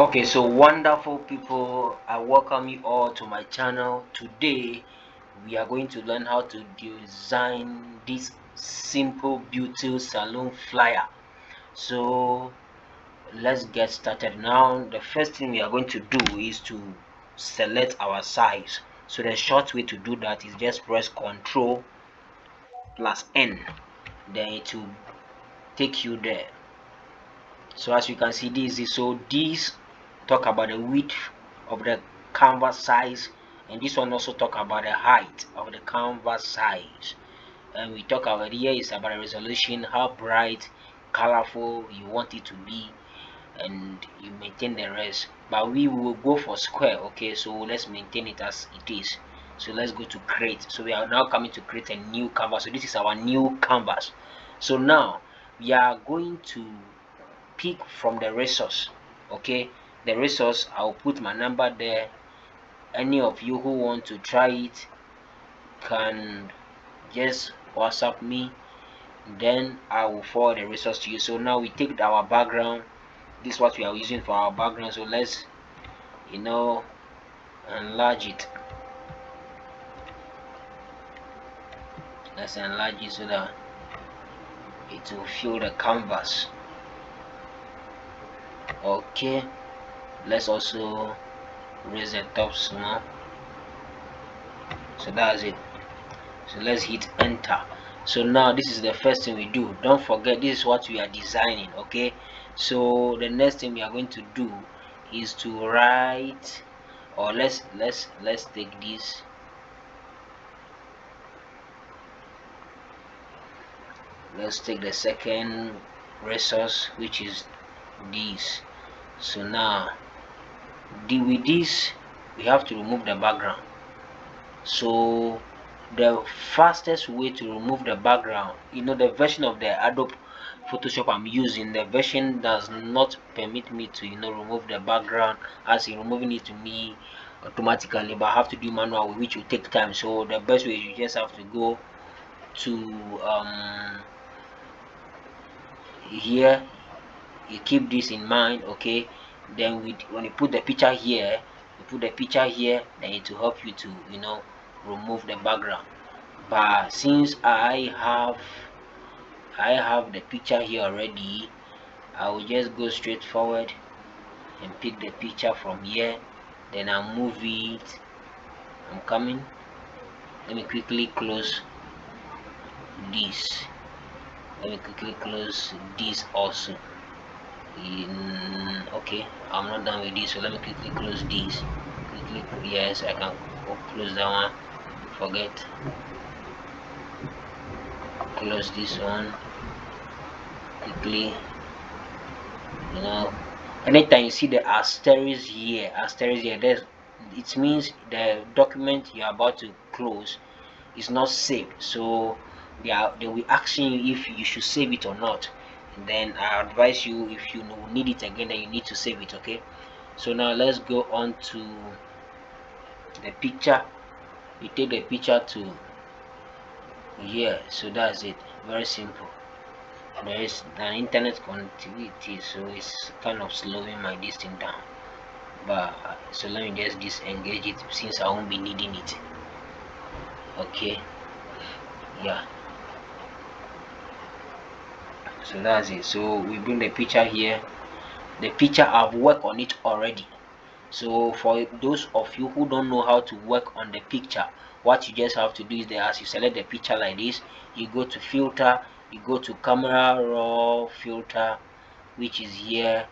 Okay, so wonderful people, I welcome you all to my channel. Today we are going to learn how to design this simple beauty salon flyer. So let's get started. Now the first thing we are going to do is to select our size. So the short way to do that is just press Ctrl plus N, then it will take you there. So as you can see, these talk about the width of the canvas size, and this one also talk about the height of the canvas size. And we talk about here is about the resolution, how bright, colorful you want it to be, and you maintain the rest. But we will go for square. Okay, so let's maintain it as it is. So let's go to create. So we are now coming to create a new canvas. So this is our new canvas. So now we are going to pick from the resource. Okay, the resource, I'll put my number there. Any of you who want to try it can just WhatsApp me, then I will forward the resource to you. So now we take our background. This is what we are using for our background, so let's enlarge it. Let's enlarge it so that it will fill the canvas. Okay, let's also raise the top small. So that's it. So let's hit enter. So now this is the first thing we do. Don't forget, this is what we are designing. Okay, so the next thing we are going to do is to write, or let's take this. Let's take the second resource, which is this. So now with this we have to remove the background. So the fastest way to remove the background, the version of the Adobe Photoshop I'm using, the version does not permit me to remove the background, as in removing it to me automatically, but I have to do manual, which will take time. So the best way is you just have to go to here. You keep this in mind. Okay, then when you put the picture here, then it will help you to remove the background. But since I have the picture here already, I will just go straight forward and pick the picture from here, then I'll move it. I'm coming. Let me quickly close this. Let me quickly close this also. Okay, I'm not done with this, so let me quickly close this. Yes, I can close that one. Forget. Close this one quickly. Anytime you see the asterisk here, it means the document you're about to close is not saved. So they will asking you if you should save it or not. And then I advise you, if you need it again, then you need to save it. Okay, so now let's go on to the picture. We take the picture to here. So that's it. Very simple. There is an internet connectivity, so it's kind of slowing my distance down. But so let me just disengage it, since I won't be needing it. Okay, yeah. So that's it. So we bring the picture here. The picture, I've worked on it already. So for those of you who don't know how to work on the picture, what you just have to do is that as you select the picture like this, you go to filter, you go to camera raw filter, which is here,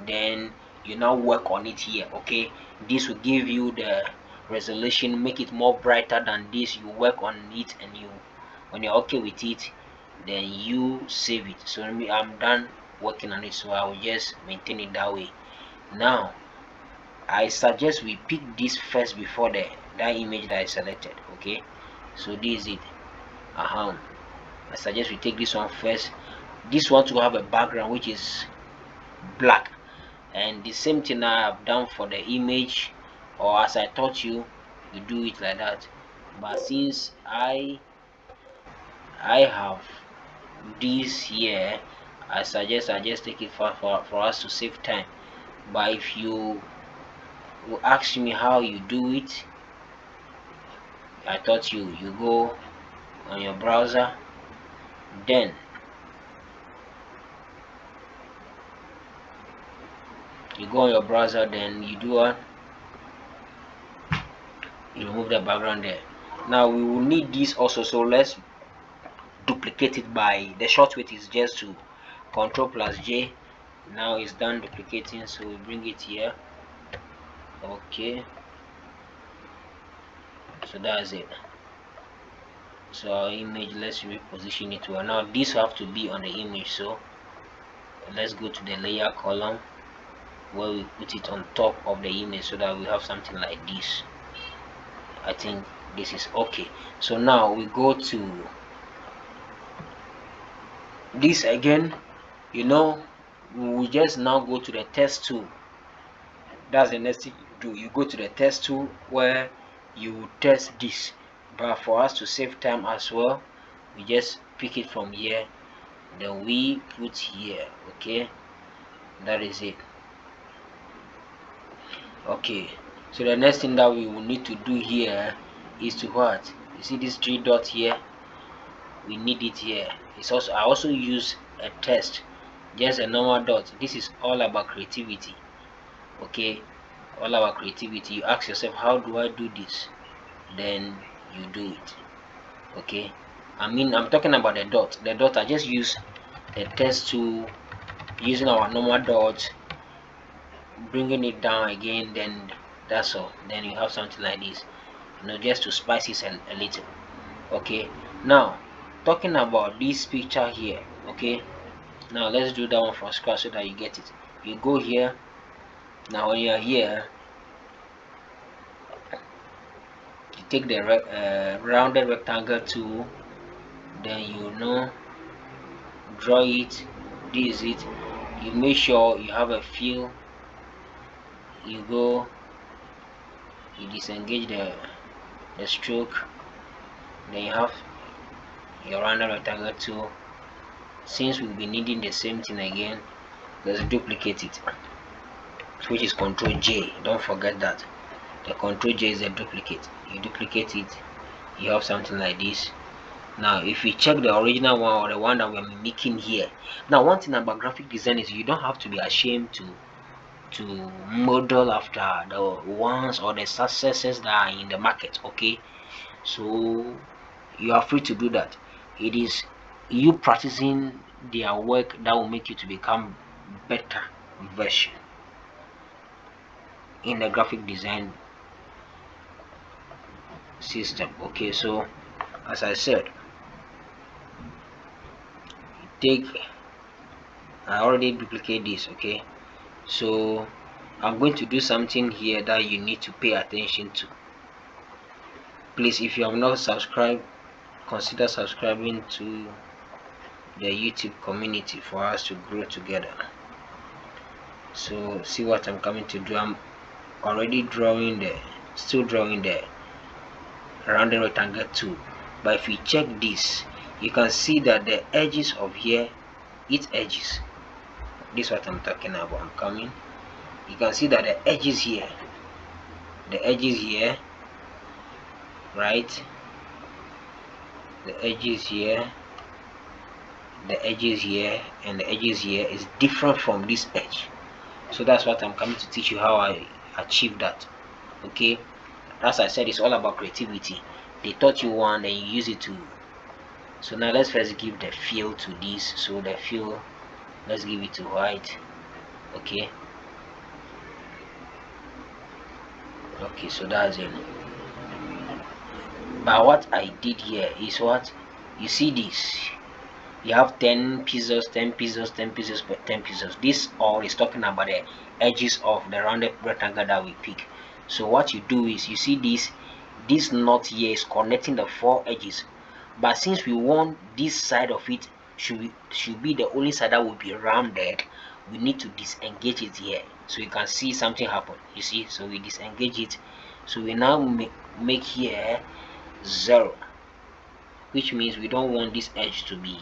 then you now work on it here. Okay, this will give you the resolution, make it more brighter than this. You work on it, and when you're okay with it, then you save it. So I'm done working on it, so I will just maintain it that way. Now I suggest we pick this first before that image that I selected. Okay, so this is it. I suggest we take this one first. This one to have a background which is black, and the same thing I have done for the image, or as I taught you, you do it like that. But since I have this here, I suggest I just take it for us to save time. But if you will ask me how you do it, I thought you go on your browser, then then you do what? You remove the background there. Now we will need this also, so let's duplicate it. By the shortcut is just to Ctrl plus J. Now it's done duplicating, so we bring it here. Okay, so that's it. So our image, let's reposition it well. Now this have to be on the image, so let's go to the layer column where we put it on top of the image so that we have something like this. I think this is okay. So now we go to this again. We just now go to the test tool. That's the next thing you do. You go to the test tool where you test this, but for us to save time as well, we just pick it from here, then we put here. Okay, that is it. Okay, so the next thing that we will need to do here is to what? You see this 3 dot here? We need it here. I also use a test, just a normal dot. This is all about creativity. Okay, all about creativity. You ask yourself, how do I do this? Then you do it. Okay, I'm talking about the dot. The dot, I just use the test tool, using our normal dot, bringing it down again, then that's all. Then you have something like this, just to spice it a little. Okay, now talking about this picture here. Okay, now let's do that one from scratch so that you get it. You go here. Now when you are here, you take the rounded rectangle tool, then draw it. This is it. You make sure you have a fill. You go, you disengage the stroke, then you have your rounded rectangle tool. Since we'll be needing the same thing again, let's duplicate it, which is Ctrl J. Don't forget that the Ctrl J is a duplicate. You duplicate it, you have something like this. Now if we check the original one, or the one that we're mimicking here, now one thing about graphic design is you don't have to be ashamed to model after the ones or the successes that are in the market. Okay, so you are free to do that. It is you practicing their work that will make you to become better version in the graphic design system. Okay, so as I said, I already duplicate this. Okay, so I'm going to do something here that you need to pay attention to. Please, if you have not subscribed, consider subscribing to the YouTube community for us to grow together. So see what I'm coming to do. I'm already still drawing the rounded rectangle tool, but if we check this, you can see that the edges of here, its edges, this is what I'm talking about. I'm coming, you can see that the edges here, right, the edges here, the edges here, and the edges here is different from this edge. So that's what I'm coming to teach you, how I achieve that. Okay, as I said, it's all about creativity. They taught you one, then you use it to. So now let's first give the fill to this. So the fill, let's give it to white. Okay, so that's it. But what I did here is, what you see, this you have 10 pieces, 10 pieces, 10 pieces, 10 pieces. This all is talking about the edges of the rounded rectangle that we pick. So what you do is, you see this knot here is connecting the 4 edges, but since we want this side of it should be the only side that will be rounded, we need to disengage it here, so you can see something happen. You see, so we disengage it, so we now make here 0, which means we don't want this edge to be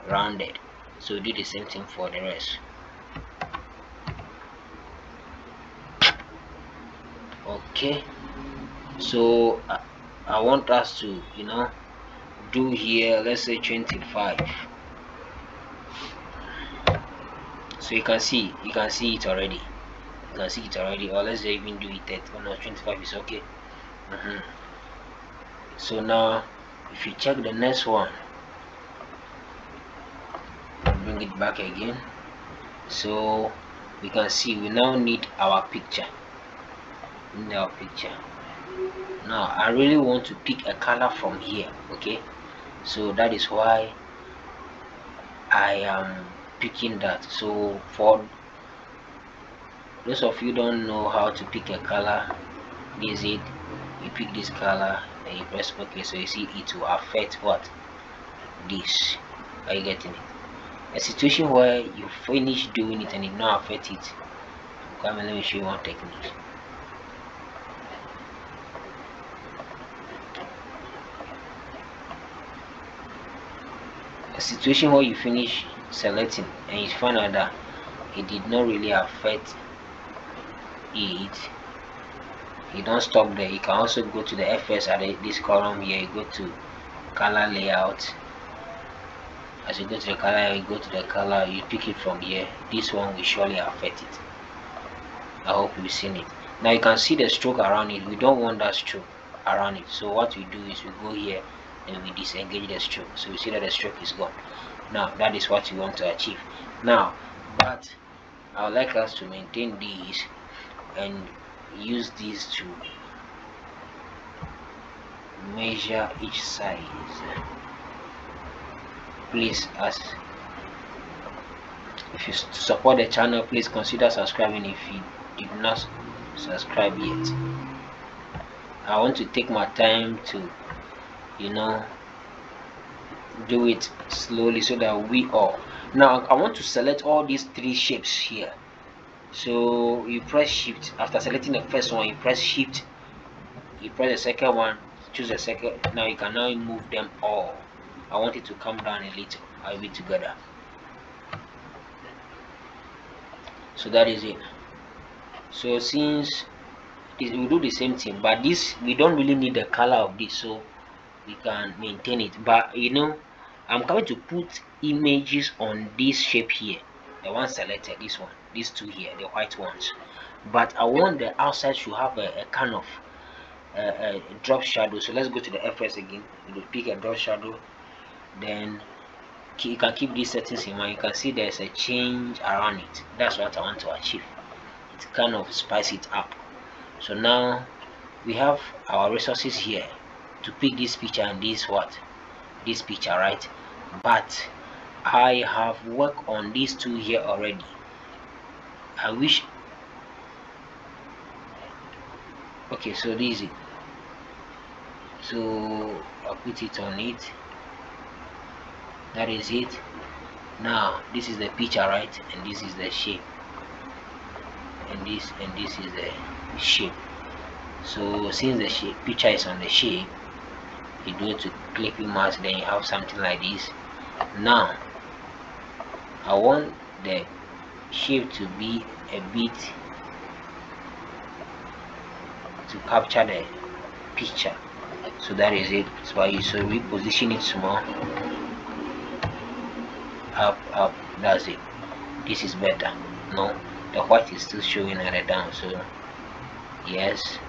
rounded. So do the same thing for the rest. Okay, so I want us to do here, let's say 25. So you can see it already, or let's say even do it at 125 is okay. So now if you check the next one, bring it back again. So we can see we now need our picture. Now I really want to pick a color from here. Okay, so that is why I am picking that. So for those of you don't know how to pick a color, this is it. You pick this color and you press OK. So you see it will affect what? This. Are you getting it? A situation where you finish doing it and it not affect it. Come and let me show you one technique. A situation where you finish selecting and you find out that it did not really affect it, you don't stop there. You can also go to the FS at this column here. You go to color layout. As you go to the color, you go to the color, you pick it from here. This one will surely affect it. I hope you've seen it. Now you can see the stroke around it. We don't want that stroke around it, so what we do is we go here and we disengage the stroke. So we see that the stroke is gone. Now that is what we want to achieve. Now, but I would like us to maintain these and use these to measure each size. Please, as if you support the channel, please consider subscribing if you did not subscribe yet. I want to take my time to do it slowly so that we all. Now I want to select all these three shapes here. So you press shift. After selecting the first one, you press shift, you press the second one, choose the second. Now you can now move them all. I want it to come down a little. I'll be together. So that is it. So since we do the same thing, but this we don't really need the color of this, so we can maintain it. But I'm going to put images on this shape here, the one selected, this one, these two here, the white ones. But I want the outside to have a kind of a drop shadow. So let's go to the FS again. We'll pick a drop shadow. Then you can keep these settings in mind. You can see there's a change around it. That's what I want to achieve. It kind of spice it up. So now we have our resources here to pick this picture and this picture, right? But I have worked on these two here already. I wish. Okay, so this is it. So I'll put it on it. That is it. Now this is the picture, right? And this is the shape, and this is the shape. So since the shape picture is on the shape, you go to clipping mask, then you have something like this. Now I want the shape to be a bit to capture the picture. So that is it. So I so reposition it small, up. That's it. This is better. No, the white is still showing at the down. So yes,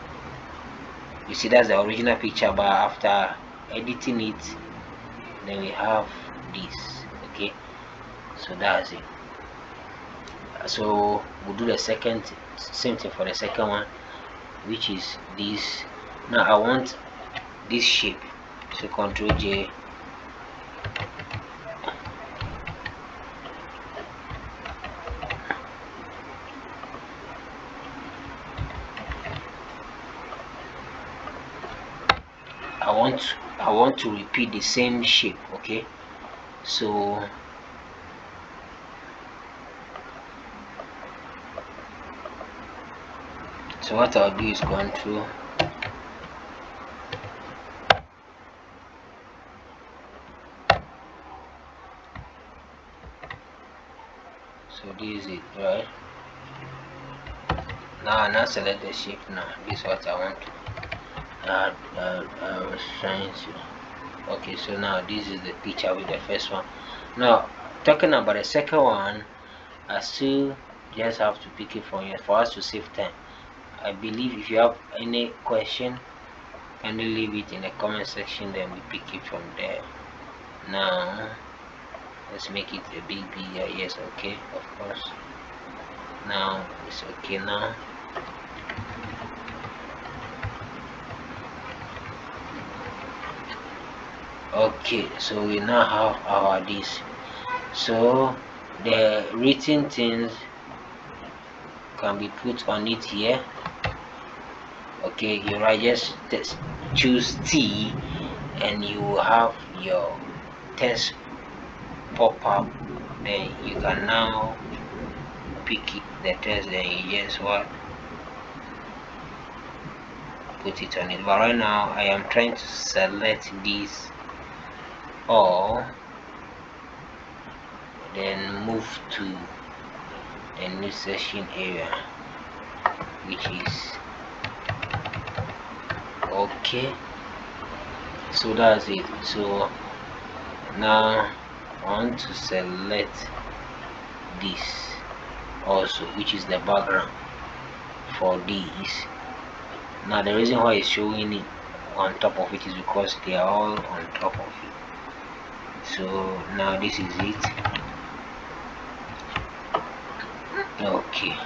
you see that's the original picture, but after editing it, then we have this. Okay, so that's it. So we'll do the same thing for the second one, which is this. Now I want this shape, so Ctrl J. I want to repeat the same shape. Okay, so what I'll do is Control. So this is it, right? Now select the shape. Now this is what I want to add. I was trying to. Okay, so now this is the picture with the first one. Now talking about the second one, I still just have to pick it from here for us to save time. I believe if you have any question, kindly leave it in the comment section, then we pick it from there. Now let's make it a bit bigger. Yes, okay, of course. Now it's okay now. Okay, so we now have our this. So the written things can be put on it here. Okay, you write just choose T and you will have your text pop up. Then you can now pick the text, then you just what put it on it. But right now I am trying to select this all, then move to the new session area, which is okay. So that's it. So now I want to select this also, which is the background for this. Now the reason why it's showing it on top of it is because they are all on top of it. So now this is it. Okay,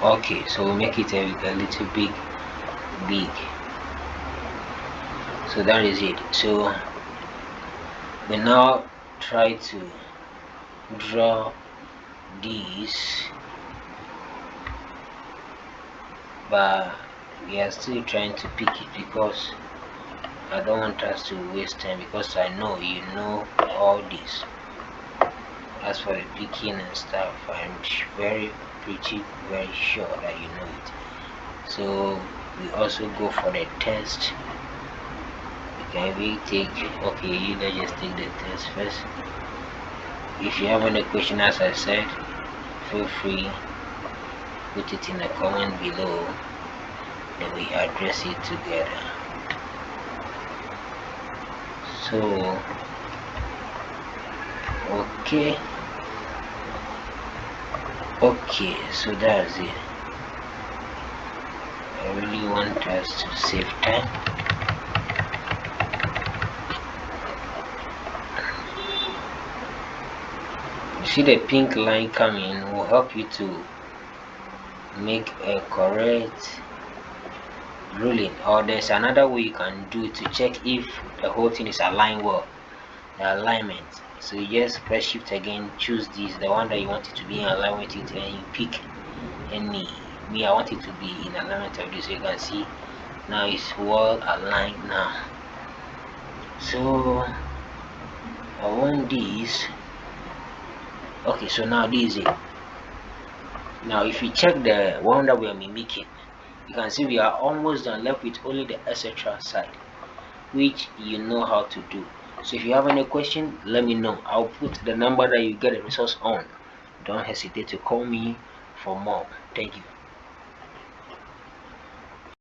okay, so we'll make it a little big. So that is it. So we now try to draw this, but we are still trying to pick it because I don't want us to waste time, because I know you know all this. As for the picking and stuff, I'm very sure that you know it. So we also go for the test. Can we take, okay, you let's just take the test first. If you have any question, as I said, feel free, put it in the comment below, then we address it together. So okay, so that's it. I really want us to save time. You see the pink line coming will help you to make a correct ruling, or there's another way you can do it to check if the whole thing is aligned well, the alignment. So you just press shift again, choose this, the one that you want it to be in alignment with it, and you pick any. Me, I want it to be in alignment of this, so you can see now it's well aligned now. So I want this. Okay, so now this is it. Now if you check the one that we are mimicking, you can see we are almost done, left with only the etc side, which you know how to do. So if you have any question, let me know. I'll put the number that you get the resource on. Don't hesitate to call me for more. Thank you.